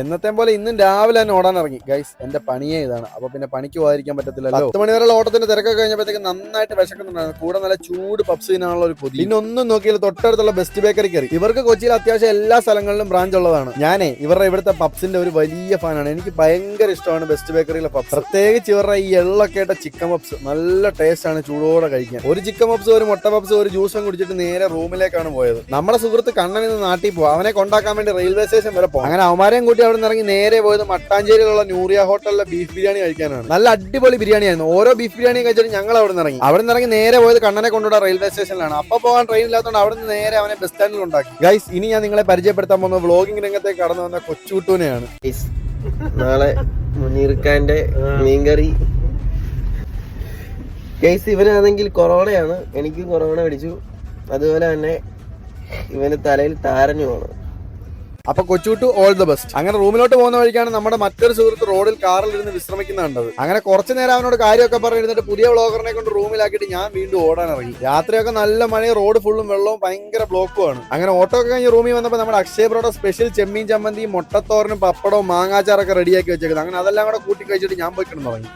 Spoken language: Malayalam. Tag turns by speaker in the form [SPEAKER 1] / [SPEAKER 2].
[SPEAKER 1] എന്നത്തെ പോലെ ഇന്നും രാവിലെ തന്നെ ഓടാൻ ഇറങ്ങി ഗൈസ്. എന്റെ പണിയേ ഇതാണ്. അപ്പൊ പിന്നെ പണിക്ക് പോകാതിരിക്കാൻ പറ്റത്തില്ലല്ലോ. 10 മണി വരെയുള്ള ഓട്ടത്തിന്റെ തിരക്കൊക്കെ കഴിഞ്ഞപ്പോഴത്തേക്ക് നന്നായിട്ട് വിശക്കുന്നുണ്ടായിരുന്നു. കൂടെ നല്ല ചൂട് പപ്സ് തിന്നാനുള്ള ഒരു കൊതി. പിന്നെ ഒന്നും നോക്കിയാൽ തൊട്ടടുത്തുള്ള ബെസ്റ്റ് ബേക്കറി കയറി. ഇവർക്ക് കൊച്ചിയിൽ അത്യാവശ്യം എല്ലാ സ്ഥലങ്ങളിലും ബ്രാഞ്ച് ഉള്ളതാണ്. ഞാനേ ഇവരുടെ ഇവിടുത്തെ പപ്സിന്റെ ഒരു വലിയ ഫാനാണ്. എനിക്ക് ഭയങ്കര ഇഷ്ടമാണ് ബെസ്റ്റ് ബേക്കറിയിലെ പപ്സ്. പ്രത്യേകിച്ച് ഇവരുടെ ഈ എള്ളൊക്കെ ഇട്ട ചിക്കൻ പപ്സ് നല്ല ടേസ്റ്റ് ആണ് ചൂടോടെ കഴിക്കാൻ. ഒരു ചിക്കൻ പപ്സ്, ഒരു മുട്ട പപ്സ്, ഒരു ജ്യൂസും കുടിച്ചിട്ട് നേരെ റൂമിലേക്കാണ് പോയത്. നമ്മുടെ സുഹൃത്ത് കണ്ണൻ ഇന്ന് നാട്ടിൽ പോകും. അവനെ കൊണ്ടാക്കാൻ വേണ്ടി റെയിൽവേ സ്റ്റേഷൻ വരെ പോകും. അങ്ങനെ അവന്മാരെയും കൂട്ടി അവിടെ നിന്ന് ഇറങ്ങി നേരെ പോയത് മട്ടാഞ്ചേരിയിലുള്ള നൂറിയ ഹോട്ടലിലെ ബീഫ് ബിരിയാണി കഴിക്കാനാണ്. നല്ല അടിപൊളി ബിരിയാണിയായിരുന്നു. ഓരോ ബീഫ് ബിരിയാണി കഴിച്ചിട്ട് ഞങ്ങൾ അവിടെ നിന്ന് ഇറങ്ങി നേരെ പോയത് കണ്ണനെ കൊണ്ടുപോയി റെയിൽവേ സ്റ്റേഷനിലാണ്. അപ്പൊ പോകാൻ ട്രെയിൻ ഇല്ലാത്തതുകൊണ്ട് അവിടെ നിന്ന് നേരെ അവനെ ബസ് സ്റ്റാൻഡിൽ ഉണ്ടാക്കി. ഗൈസ്, ഇനി ഞാൻ നിങ്ങളെ പരിചയപ്പെടുത്താൻ പോകുന്ന വ്ളോഗിംഗ് രംഗത്തേക്ക് കടന്നു വന്ന കൊച്ചുകുട്ടൂനെയാണ്.
[SPEAKER 2] നാളെ മുനീർക്കാന്റെ മീൻകറി. ഗൈസ്, ഇവനാണെങ്കിൽ കൊറോണയാണ്. എനിക്കും കൊറോണ പിടിച്ചു. അതുപോലെ തന്നെ ഇവന് തലയിൽ താരനുമാണ്.
[SPEAKER 1] അപ്പൊ കൊച്ചുകുട്ടു ഓൾ ദ ബെസ്റ്റ്. അങ്ങനെ റൂമിലോട്ട് പോകുന്ന വഴിക്കാണ് നമ്മുടെ മറ്റൊരു സുഹൃത്ത് റോഡിൽ കാറിൽ ഇരുന്ന് വിശ്രമിക്കുന്ന കണ്ടത്. അങ്ങനെ കുറച്ചു നേരം അവനോട് കാര്യമൊക്കെ പറഞ്ഞിരുന്നിട്ട് പുതിയ വ്ളോഗറിനെ കൊണ്ട് റൂമിലാക്കിയിട്ട് ഞാൻ വീണ്ടും ഓടാൻ ഇറങ്ങി. രാത്രിയൊക്കെ നല്ല മഴയും റോഡ് ഫുള്ളും വെള്ളവും ഭയങ്കര ബ്ലോക്കുമാണ്. അങ്ങനെ ഓട്ടോ ഒക്കെ കഴിഞ്ഞ് റൂമിൽ വന്നപ്പോൾ നമ്മുടെ അക്ഷയ് ബ്രോയുടെ സ്പെഷ്യൽ ചെമ്മീൻ ചമ്മന്തി, മുട്ടത്തോരനും പപ്പടവും മാങ്ങാച്ചാറൊക്കെ റെഡിയാക്കി വെച്ചേക്കുന്നത്. അങ്ങനെ അതെല്ലാം കൂടെ കൂട്ടി കഴിച്ചിട്ട് ഞാൻ പോയി കിടന്നു തുടങ്ങി.